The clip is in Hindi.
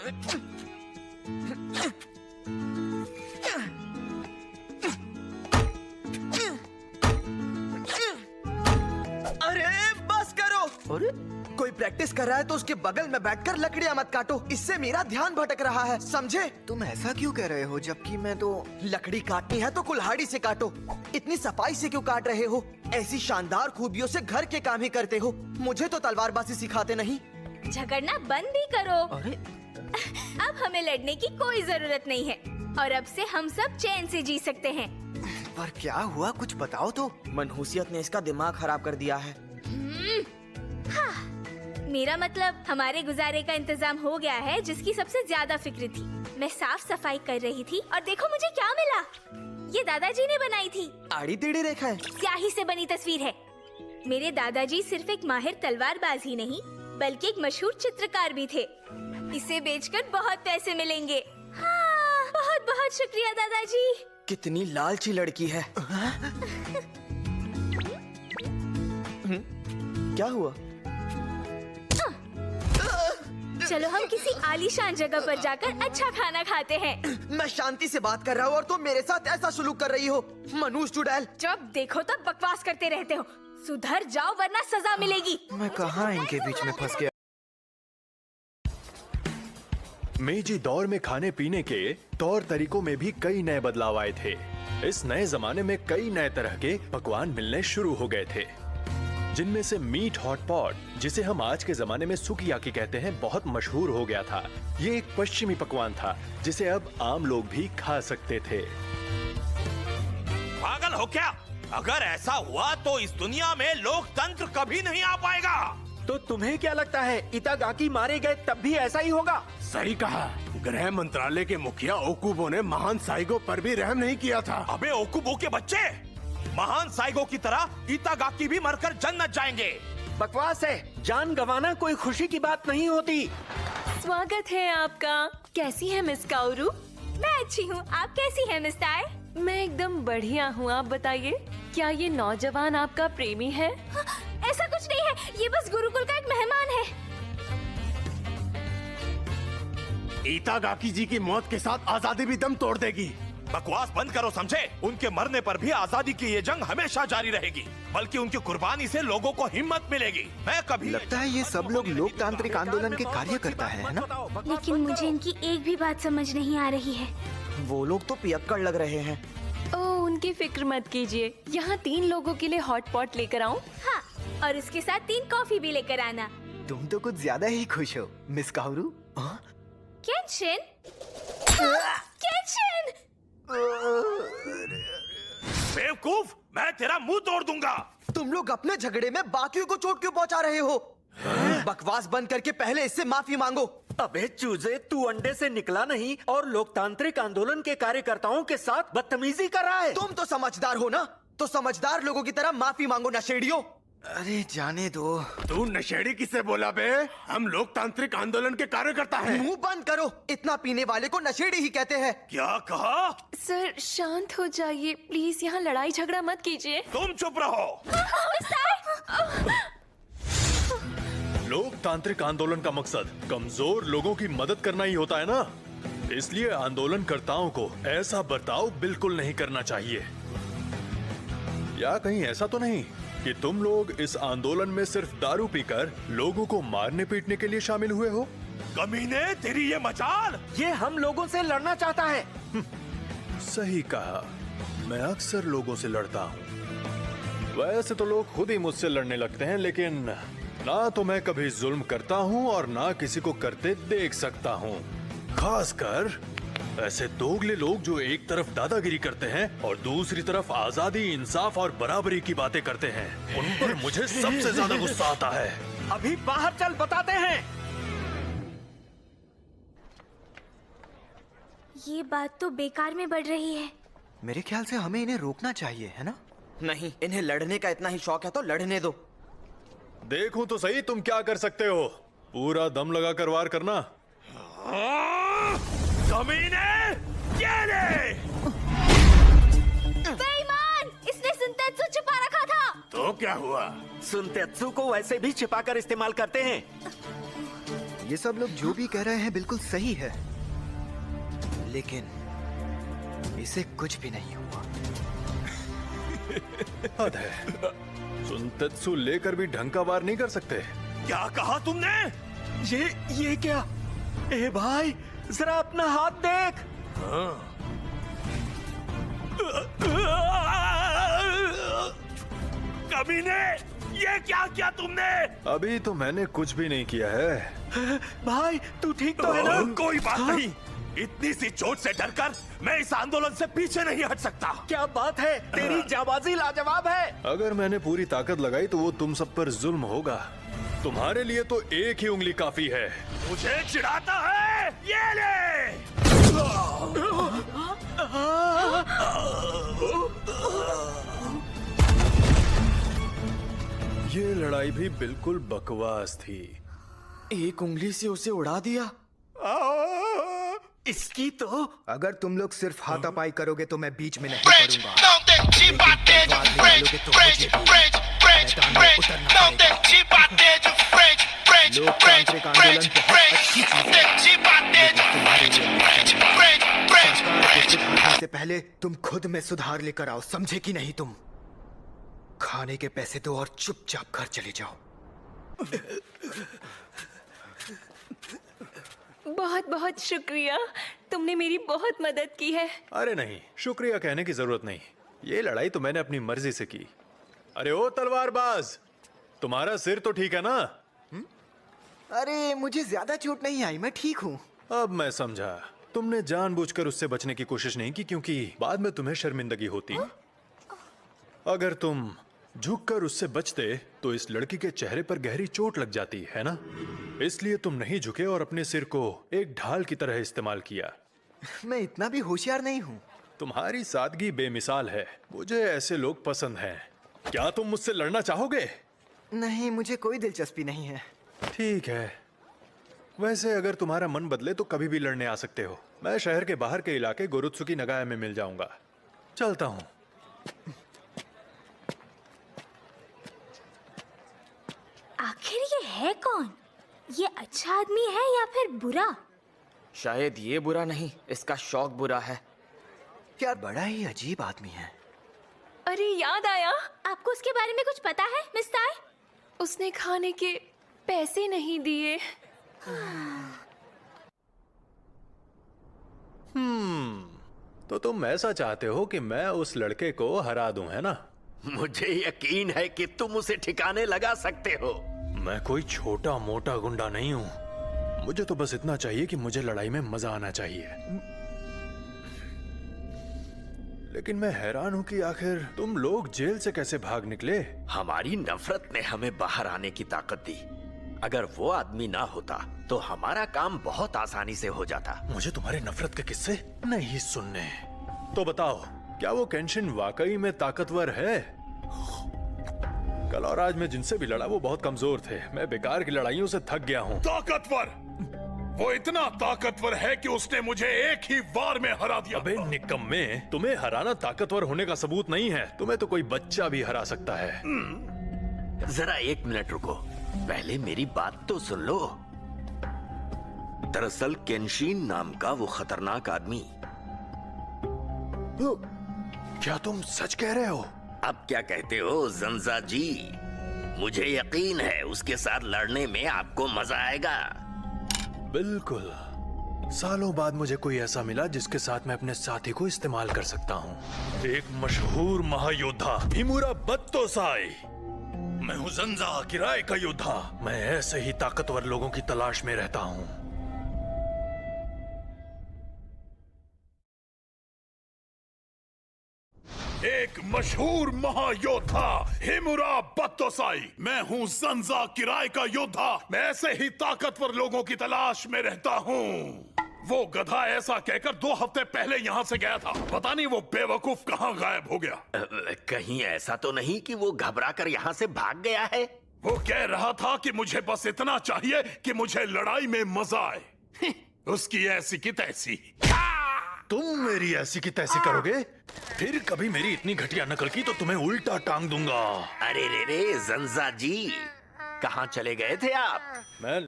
अरे बस करो। अरे कोई प्रैक्टिस कर रहा है तो उसके बगल में बैठकर लकड़ियां मत काटो, इससे मेरा ध्यान भटक रहा है, समझे? तुम ऐसा क्यों कह रहे हो जबकि मैं तो... लकड़ी काटनी है तो कुल्हाड़ी से काटो। इतनी सफाई से क्यों काट रहे हो? ऐसी शानदार खूबियों से घर के काम ही करते हो, मुझे तो तलवारबाजी सिखाते नहीं। झगड़ना बंद भी करो। अरे अब हमें लड़ने की कोई जरूरत नहीं है और अब से हम सब चैन से जी सकते हैं। पर क्या हुआ, कुछ बताओ तो। मनहूसियत ने इसका दिमाग खराब कर दिया है। मेरा मतलब हमारे गुजारे का इंतजाम हो गया है, जिसकी सबसे ज्यादा फिक्र थी। मैं साफ सफाई कर रही थी और देखो मुझे क्या मिला। ये दादाजी ने बनाई थी। आड़ी टेढ़ी रेखा है। स्याही से बनी तस्वीर है। मेरे दादाजी सिर्फ एक माहिर तलवारबाज ही नहीं बल्कि एक मशहूर चित्रकार भी थे। इसे बेचकर बहुत पैसे मिलेंगे। हाँ, बहुत बहुत शुक्रिया दादाजी। कितनी लालची लड़की है। क्या हुआ? चलो हम किसी आलीशान जगह पर जाकर अच्छा खाना खाते हैं। मैं शांति से बात कर रहा हूँ और तुम मेरे साथ ऐसा सलूक कर रही हो। मनूस चुड़ैल। जब देखो तब बकवास करते रहते हो। सुधर जाओ वरना सजा मिलेगी। मैं कहाँ इनके बीच में फंस गया। मेजी दौर में खाने पीने के तौर तरीकों में भी कई नए बदलाव आए थे। इस नए जमाने में कई नए तरह के पकवान मिलने शुरू हो गए थे, जिनमें से मीट हॉट पॉट, जिसे हम आज के जमाने में सुकियाकी कहते हैं, बहुत मशहूर हो गया था। ये एक पश्चिमी पकवान था जिसे अब आम लोग भी खा सकते थे। पागल हो क्या? अगर ऐसा हुआ तो इस दुनिया में लोकतंत्र कभी नहीं आ पाएगा। तो तुम्हें क्या लगता है इतागाकी मारे गए तब भी ऐसा ही होगा? सही कहा। गृह मंत्रालय के मुखिया ओकुबो ने महान साइगो पर भी रहम नहीं किया था। अबे ओकुबो के बच्चे, महान साइगो की तरह इतागाकी भी मरकर जन्नत जाएंगे। बकवास है, जान गंवाना कोई खुशी की बात नहीं होती। स्वागत है आपका। कैसी है मिस काउरू? मैं अच्छी हूँ, आप कैसी हैं मिस ताई? मैं एकदम बढ़िया हूँ, आप बताइए, क्या ये नौजवान आपका प्रेमी है? ऐसा कुछ नहीं है, ये बस गुरुकुल का एक मेहमान है। इतागाकी जी की मौत के साथ आजादी भी दम तोड़ देगी। बकवास बंद करो, समझे? उनके मरने पर भी आजादी की ये जंग हमेशा जारी रहेगी, बल्कि उनकी कुर्बानी से लोगों को हिम्मत मिलेगी। मैं कभी... लगता है ये सब लोग लोकतांत्रिक आंदोलन के कार्यकर्ता है ना? लेकिन मुझे इनकी एक भी बात समझ नहीं आ रही है। वो लोग तो पियक्कड़ लग रहे हैं। ओह, उनकी फिक्र मत कीजिए। यहाँ 3 लोगों के लिए हॉट पॉट लेकर आऊँ? हाँ, और उसके साथ 3 कॉफी भी लेकर आना। तुम तो कुछ ज्यादा ही खुश हो मिस काउरू। केंशिन? केंशिन! बेवकूफ, मैं तेरा मुंह तोड़ दूंगा। तुम लोग अपने झगड़े में बाकियों को चोट क्यों पहुंचा रहे हो? बकवास बंद करके पहले इससे माफी मांगो। अबे चूजे, तू अंडे से निकला नहीं और लोकतांत्रिक आंदोलन के कार्यकर्ताओं के साथ बदतमीजी कर रहा है। तुम तो समझदार हो ना, तो समझदार लोगों की तरह माफी मांगो नशेड़ियों। अरे जाने दो। तू नशेड़ी किसे बोला बे? हम लोकतांत्रिक आंदोलन के कार्यकर्ता हैं। मुंह बंद करो, इतना पीने वाले को नशेड़ी ही कहते हैं। क्या कहा? सर शांत हो जाइए प्लीज, यहाँ लड़ाई झगड़ा मत कीजिए। तुम चुप रहो। लोकतांत्रिक आंदोलन का मकसद कमजोर लोगों की मदद करना ही होता है ना, इसलिए आंदोलनकर्ताओं को ऐसा बर्ताव बिल्कुल नहीं करना चाहिए। या कहीं ऐसा तो नहीं कि तुम लोग इस आंदोलन में सिर्फ दारू पीकर लोगों को मारने पीटने के लिए शामिल हुए हो? कमीने, तेरी ये मजाल! ये हम लोगों से लड़ना चाहता है। सही कहा, मैं अक्सर लोगों से लड़ता हूँ। वैसे तो लोग खुद ही मुझसे लड़ने लगते हैं, लेकिन ना तो मैं कभी जुल्म करता हूँ और ना किसी को करते देख सकता हूँ। खासकर ऐसे दोगले लोग जो एक तरफ दादागिरी करते हैं और दूसरी तरफ आजादी, इंसाफ और बराबरी की बातें करते हैं, उन पर मुझे सबसे ज्यादा गुस्सा आता है। अभी बाहर चल, बताते हैं। ये बात तो बेकार में बढ़ रही है। मेरे ख्याल से हमें इन्हें रोकना चाहिए, है ना? नहीं, इन्हें लड़ने का इतना ही शौक है तो लड़ने दो। देखूं तो सही तुम क्या कर सकते हो। पूरा दम लगाकर वार करना। कमीने, ये ले! बेईमान! इसने सुनतेत्सु छुपा रखा था। तो क्या हुआ? सुनतेत्सु को वैसे भी छिपाकर इस्तेमाल करते हैं। ये सब लोग जो भी कह रहे हैं बिल्कुल सही है, लेकिन इसे कुछ भी नहीं हुआ। हद है। सुनतेत्सु लेकर भी ढंग का वार नहीं कर सकते। क्या कहा तुमने? ये क्या? ए भाई, जरा अपना हाथ देख। कमीने, ये क्या किया तुमने? अभी तो मैंने कुछ भी नहीं किया है। भाई तू ठीक तो है ना? कोई बात नहीं। इतनी सी चोट से डरकर मैं इस आंदोलन से पीछे नहीं हट सकता। क्या बात है, तेरी जाबाजी लाजवाब है। अगर मैंने पूरी ताकत लगाई तो वो तुम सब पर जुल्म होगा। तुम्हारे लिए तो एक ही उंगली काफी है। मुझे चिढ़ाता है? ये ले। ये लड़ाई भी बिल्कुल बकवास थी। एक उंगली से उसे उड़ा दिया। इसकी तो अगर तुम लोग सिर्फ हाथापाई करोगे तो मैं बीच में नहीं पड़ूंगा। लेकिन तलवार निकालोगे तो मुझे भी मैदान में उतरना पड़ेगा। लोकतांत्रिक आंदोलन बहुत अच्छी चीज है, लेकिन तुम्हारे लिए सरकार को सुधारने से पहले तुम खुद में सुधार लेकर आओ, समझे कि नहीं? तुम खाने के पैसे दो और चुपचाप घर चले जाओ। बहुत बहुत शुक्रिया, तुमने मेरी बहुत मदद की है। अरे नहीं, शुक्रिया कहने की जरूरत नहीं। ये लड़ाई तो मैंने अपनी मर्जी से की। अरे ओ तलवारबाज, तुम्हारा सिर तो ठीक है ना? अरे मुझे ज्यादा चोट नहीं आई, मैं ठीक हूँ। अब मैं समझा, तुमने जानबूझकर उससे बचने की कोशिश नहीं की क्योंकि बाद में तुम्हें शर्मिंदगी होती। अगर तुम झुककर उससे बचते तो इस लड़की के चेहरे पर गहरी चोट लग जाती, है ना? इसलिए तुम नहीं झुके और अपने सिर को एक ढाल की तरह इस्तेमाल किया। मैं इतना भी होशियार नहीं हूँ। तुम्हारी सादगी बेमिसाल है। मुझे ऐसे लोग पसंद हैं। क्या तुम मुझसे लड़ना चाहोगे? नहीं, मुझे कोई दिलचस्पी नहीं है। ठीक है। वैसे अगर तुम्हारा मन बदले तो कभी भी लड़ने आ सकते हो। मैं शहर के बाहर के इलाके गोरुत्सुकी नगाया में मिल जाऊंगा। चलता हूँ। आखिर ये है कौन? ये अच्छा आदमी है या फिर बुरा? शायद ये बुरा नहीं, इसका शौक बुरा है। क्या बड़ा ही अजीब आदमी है। अरे याद आया, आपको उसके बारे में कुछ पता है मिस ताई? उसने खाने के पैसे नहीं दिए। तो तुम ऐसा चाहते हो कि मैं उस लड़के को हरा दूं, है ना? मुझे यकीन है कि तुम उसे ठिकाने लगा सकते हो। मैं कोई छोटा मोटा गुंडा नहीं हूं। मुझे तो बस इतना चाहिए कि मुझे लड़ाई में मजा आना चाहिए। लेकिन मैं हैरान हूं कि आखिर तुम लोग जेल से कैसे भाग निकले? हमारी नफरत ने हमें बाहर आने की ताकत दी। अगर वो आदमी ना होता तो हमारा काम बहुत आसानी से हो जाता। मुझे तुम्हारे नफरत के किस्से नहीं सुनने। तो बताओ, क्या वो केंशिन वाकई में ताकतवर है? कल और आज मैं जिनसे भी लड़ा वो बहुत कमजोर थे। मैं बेकार की लड़ाइयों से थक गया हूँ। ताकतवर? वो इतना ताकतवर है कि उसने मुझे एक ही वार में हरा दिया। अबे निकम्मे, तुम्हें हराना ताकतवर होने का सबूत नहीं है। तुम्हें तो कोई बच्चा भी हरा सकता है। जरा एक मिनट रुको, पहले मेरी बात तो सुन लो। दरअसल केंशिन नाम का वो खतरनाक आदमी। क्या तुम सच कह रहे हो? अब क्या कहते हो जंजा जी? मुझे यकीन है उसके साथ लड़ने में आपको मजा आएगा। बिल्कुल। सालों बाद मुझे कोई ऐसा मिला जिसके साथ मैं अपने साथी को इस्तेमाल कर सकता हूँ। एक मशहूर महायोद्धा हिमुरा बत्तोसाई। मैं हूँ जंजा अकिराई का योद्धा। मैं ऐसे ही ताकतवर लोगों की तलाश में रहता हूँ। एक मशहूर महायोद्धा हिमुरा बत्तोसाई। मैं हूँ जंजा किराए का योद्धा। मैं ऐसे ही ताकतवर लोगों की तलाश में रहता हूँ। वो गधा ऐसा कहकर 2 हफ्ते पहले यहाँ से गया था। पता नहीं वो बेवकूफ कहाँ गायब हो गया। कहीं ऐसा तो नहीं कि वो घबरा कर यहाँ से भाग गया है? वो कह रहा था कि मुझे बस इतना चाहिए कि मुझे लड़ाई में मजा आए। उसकी ऐसी की तैसी। तुम मेरी ऐसी की तैसी करोगे? फिर कभी मेरी इतनी घटिया नकल की तो तुम्हें उल्टा टांग दूंगा। अरे रे रे जंजा जी, कहाँ चले गए थे आप? मैं